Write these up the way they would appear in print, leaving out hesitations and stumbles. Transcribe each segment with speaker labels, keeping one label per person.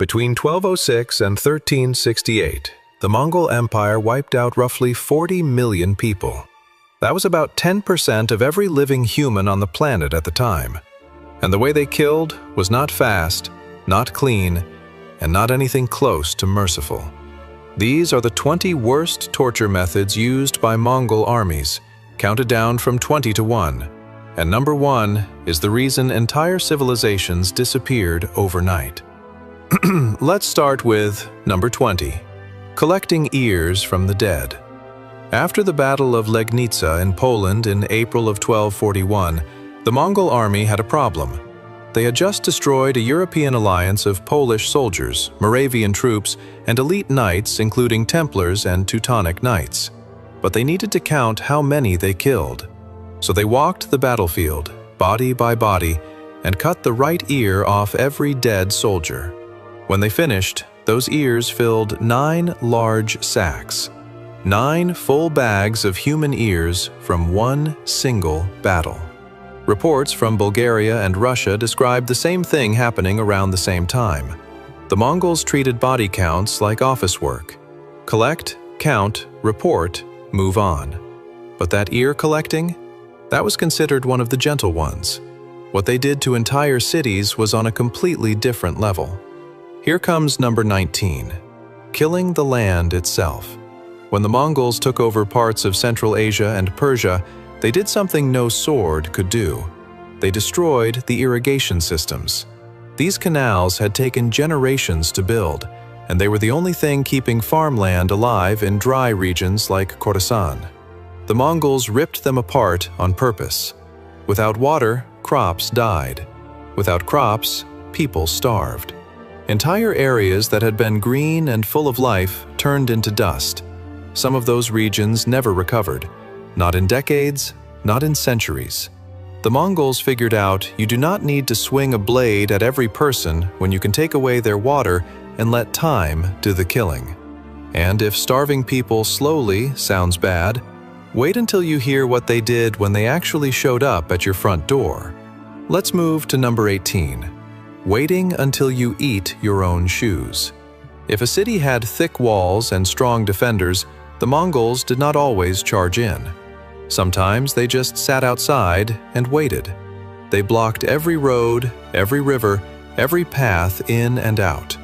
Speaker 1: Between 1206 and 1368, the Mongol Empire wiped out roughly 40 million people. That was about 10% of every living human on the planet at the time. And the way they killed was not fast, not clean, and not anything close to merciful. These are the 20 worst torture methods used by Mongol armies, counted down from 20 to 1. And number 1 is the reason entire civilizations disappeared overnight. Let's start with number 20, collecting ears from the dead. After the Battle of Legnica in Poland in April of 1241, the Mongol army had a problem. They had just destroyed a European alliance of Polish soldiers, Moravian troops, and elite knights including Templars and Teutonic knights. But they needed to count how many they killed. So they walked the battlefield, body by body, and cut the right ear off every dead soldier. When they finished, those ears filled 9 large sacks. 9 full bags of human ears from one single battle. Reports from Bulgaria and Russia described the same thing happening around the same time. The Mongols treated body counts like office work. Collect, count, report, move on. But that ear collecting? That was considered one of the gentle ones. What they did to entire cities was on a completely different level. Here comes number 19, killing the land itself. When the Mongols took over parts of Central Asia and Persia, they did something no sword could do. They destroyed the irrigation systems. These canals had taken generations to build, and they were the only thing keeping farmland alive in dry regions like Khorasan. The Mongols ripped them apart on purpose. Without water, crops died. Without crops, people starved. Entire areas that had been green and full of life turned into dust. Some of those regions never recovered. Not in decades, not in centuries. The Mongols figured out you do not need to swing a blade at every person when you can take away their water and let time do the killing. And if starving people slowly sounds bad, wait until you hear what they did when they actually showed up at your front door. Let's move to number 18. Waiting until you eat your own shoes. If a city had thick walls and strong defenders, the Mongols did not always charge in. Sometimes they just sat outside and waited. They blocked every road, every river, every path in and out.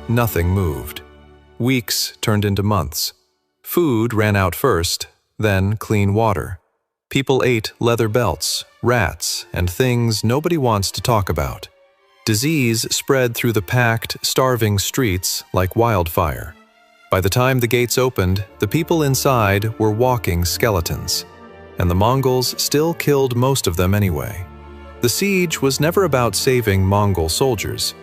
Speaker 1: Nothing moved. Weeks turned into months. Food ran out first, then clean water. People ate leather belts, rats, and things nobody wants to talk about. Disease spread through the packed, starving streets like wildfire. By the time the gates opened, the people inside were walking skeletons. And the Mongols still killed most of them anyway. The siege was never about saving Mongol soldiers.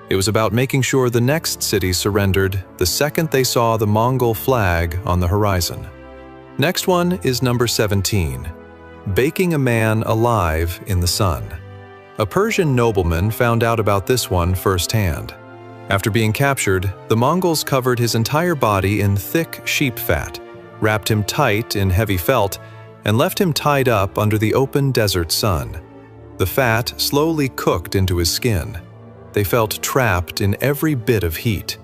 Speaker 1: It was about making sure the next city surrendered the second they saw the Mongol flag on the horizon. Next one is number 17, baking a man alive in the sun. A Persian nobleman found out about this one firsthand. After being captured, the Mongols covered his entire body in thick sheep fat, wrapped him tight in heavy felt, and left him tied up under the open desert sun. The fat slowly cooked into his skin. They felt trapped in every bit of heat.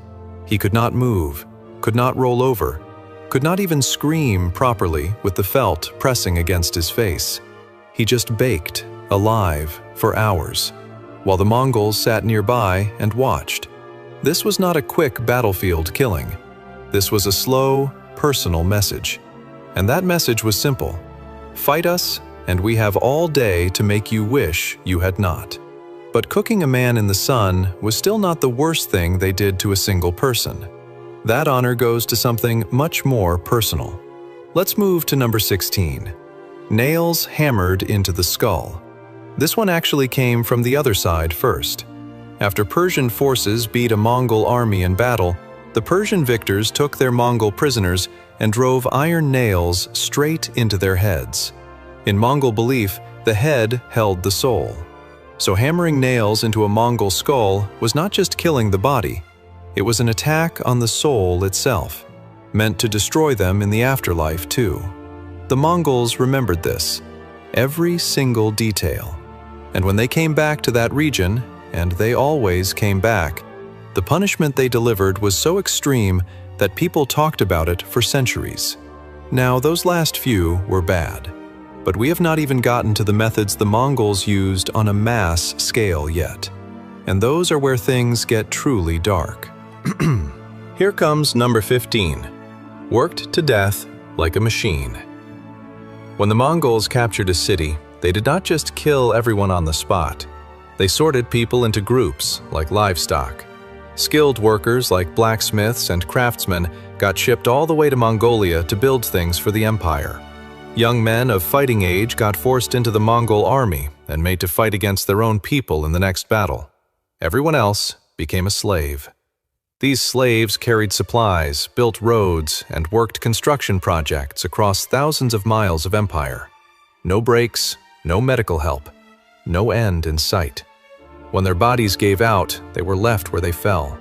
Speaker 1: He could not move, could not roll over, could not even scream properly with the felt pressing against his face. He just baked, alive, for hours, while the Mongols sat nearby and watched. This was not a quick battlefield killing. This was a slow, personal message. And that message was simple. Fight us, and we have all day to make you wish you had not. But cooking a man in the sun was still not the worst thing they did to a single person. That honor goes to something much more personal. Let's move to number 16. Nails hammered into the skull. This one actually came from the other side first. After Persian forces beat a Mongol army in battle, the Persian victors took their Mongol prisoners and drove iron nails straight into their heads. In Mongol belief, the head held the soul. So hammering nails into a Mongol skull was not just killing the body, it was an attack on the soul itself, meant to destroy them in the afterlife too. The Mongols remembered this, every single detail. And when they came back to that region, and they always came back, The punishment they delivered was so extreme that people talked about it for centuries. Now, those last few were bad, but we have not even gotten to the methods the Mongols used on a mass scale yet. And those are where things get truly dark. Here comes number 15. Worked to death like a machine. When the Mongols captured a city, they did not just kill everyone on the spot. They sorted people into groups, like livestock. Skilled workers like blacksmiths and craftsmen got shipped all the way to Mongolia to build things for the empire. Young men of fighting age got forced into the Mongol army and made to fight against their own people in the next battle. Everyone else became a slave. These slaves carried supplies, built roads, and worked construction projects across thousands of miles of empire. No breaks, no medical help, no end in sight. When their bodies gave out, they were left where they fell.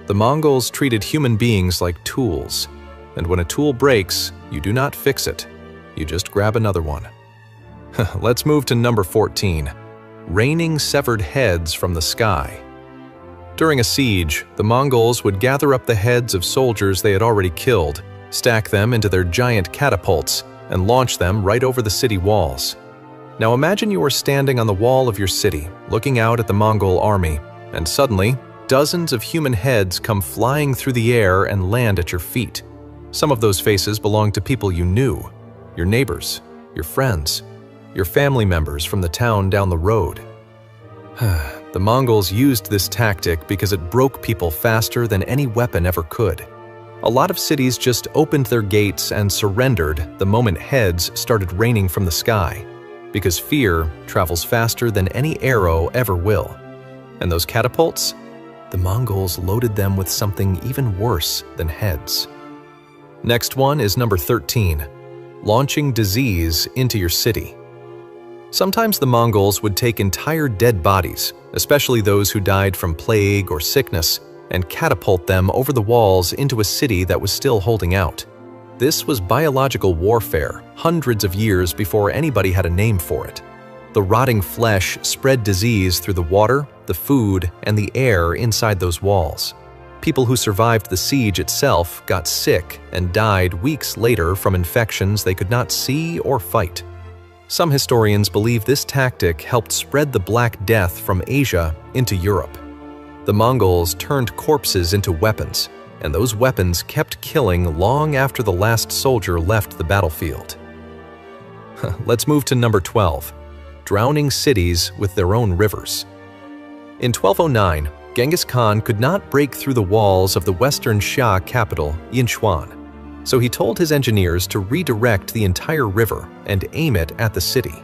Speaker 1: The Mongols treated human beings like tools, and when a tool breaks, you do not fix it. You just grab another one. Let's move to number 14. Raining severed heads from the sky. During a siege, the Mongols would gather up the heads of soldiers they had already killed, stack them into their giant catapults, and launch them right over the city walls. Now imagine you are standing on the wall of your city, looking out at the Mongol army, and suddenly, dozens of human heads come flying through the air and land at your feet. Some of those faces belonged to people you knew, your neighbors, your friends, your family members from the town down the road. The Mongols used this tactic because it broke people faster than any weapon ever could. A lot of cities just opened their gates and surrendered the moment heads started raining from the sky, because fear travels faster than any arrow ever will. And those catapults? The Mongols loaded them with something even worse than heads. Next one is number 13, launching disease into your city. Sometimes the Mongols would take entire dead bodies, especially those who died from plague or sickness, and catapult them over the walls into a city that was still holding out. This was biological warfare, hundreds of years before anybody had a name for it. The rotting flesh spread disease through the water, the food, and the air inside those walls. People who survived the siege itself got sick and died weeks later from infections they could not see or fight. Some historians believe this tactic helped spread the Black Death from Asia into Europe. The Mongols turned corpses into weapons, and those weapons kept killing long after the last soldier left the battlefield. Let's move to number 12, drowning cities with their own rivers. In 1209, Genghis Khan could not break through the walls of the western Xia capital, Yinchuan, so he told his engineers to redirect the entire river and aim it at the city.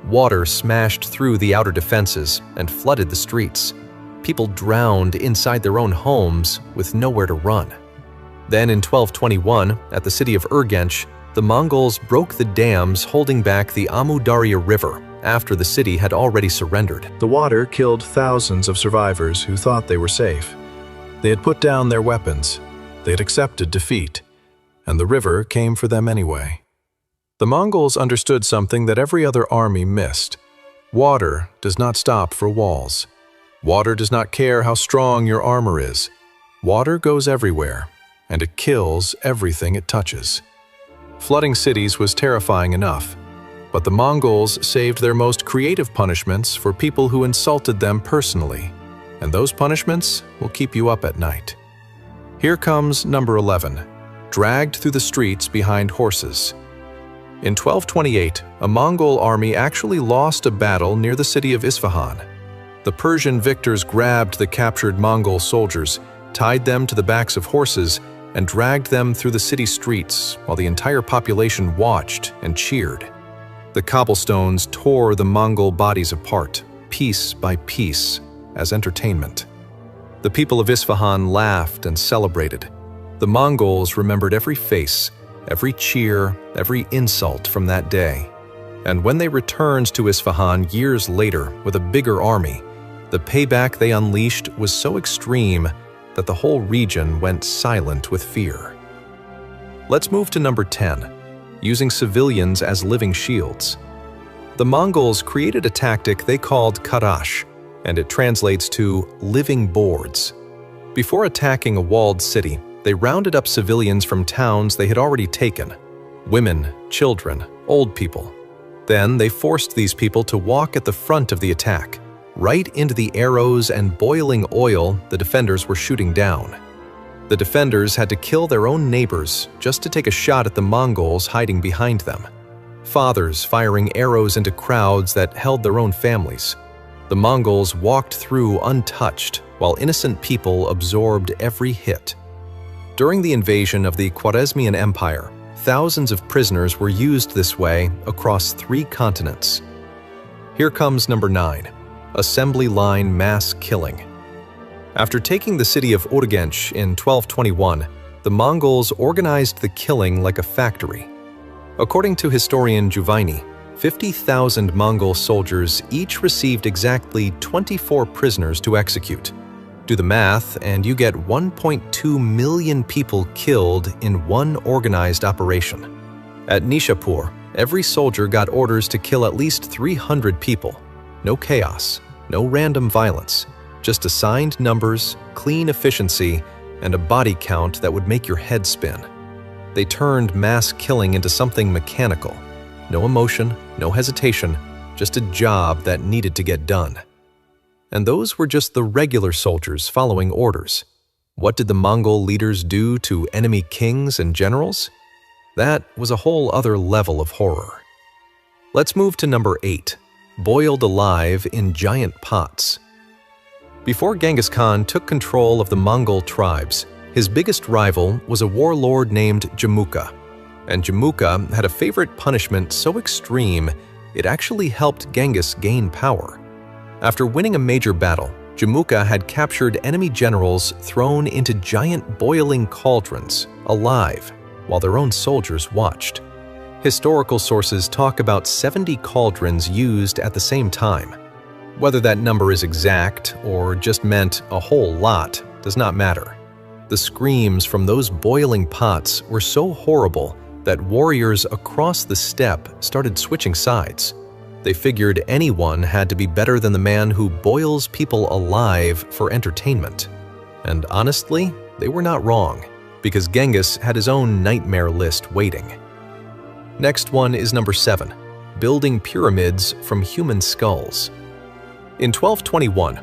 Speaker 1: Water smashed through the outer defenses and flooded the streets. People drowned inside their own homes with nowhere to run. Then in 1221, at the city of Urgench, the Mongols broke the dams holding back the Amu Darya River after the city had already surrendered. The water killed thousands of survivors who thought they were safe. They had put down their weapons, they had accepted defeat, and the river came for them anyway. The Mongols understood something that every other army missed. Water does not stop for walls. Water does not care how strong your armor is. Water goes everywhere, and it kills everything it touches. Flooding cities was terrifying enough, but the Mongols saved their most creative punishments for people who insulted them personally, and those punishments will keep you up at night. Here comes number 11, dragged through the streets behind horses. In 1228, a Mongol army actually lost a battle near the city of Isfahan. The Persian victors grabbed the captured Mongol soldiers, tied them to the backs of horses, and dragged them through the city streets while the entire population watched and cheered. The cobblestones tore the Mongol bodies apart, piece by piece, as entertainment. The people of Isfahan laughed and celebrated. The Mongols remembered every face, every cheer, every insult from that day. And when they returned to Isfahan years later with a bigger army, the payback they unleashed was so extreme that the whole region went silent with fear. Let's move to number 10, using civilians as living shields. The Mongols created a tactic they called karash, and it translates to living boards. Before attacking a walled city, they rounded up civilians from towns they had already taken: women, children, old people. Then they forced these people to walk at the front of the attack, right into the arrows and boiling oil the defenders were shooting down. The defenders had to kill their own neighbors just to take a shot at the Mongols hiding behind them. Fathers firing arrows into crowds that held their own families. The Mongols walked through untouched, while innocent people absorbed every hit. During the invasion of the Khwarezmian Empire, thousands of prisoners were used this way across 3 continents. Here comes number 9, assembly line mass killing. After taking the city of Urgench in 1221, the Mongols organized the killing like a factory. According to historian Juvaini, 50,000 Mongol soldiers each received exactly 24 prisoners to execute. Do the math, and you get 1.2 million people killed in one organized operation. At Nishapur, every soldier got orders to kill at least 300 people. No chaos, no random violence, just assigned numbers, clean efficiency, and a body count that would make your head spin. They turned mass killing into something mechanical. No emotion, no hesitation, just a job that needed to get done. And those were just the regular soldiers following orders. What did the Mongol leaders do to enemy kings and generals? That was a whole other level of horror. Let's move to number 8, boiled alive in giant pots. Before Genghis Khan took control of the Mongol tribes, his biggest rival was a warlord named Jamuka. And Jamuka had a favorite punishment so extreme, it actually helped Genghis gain power. After winning a major battle, Jamuka had captured enemy generals thrown into giant boiling cauldrons, alive, while their own soldiers watched. Historical sources talk about 70 cauldrons used at the same time. Whether that number is exact or just meant a whole lot does not matter. The screams from those boiling pots were so horrible that warriors across the steppe started switching sides. They figured anyone had to be better than the man who boils people alive for entertainment. And honestly, they were not wrong, because Genghis had his own nightmare list waiting. Next one is number 7, building pyramids from human skulls. In 1221,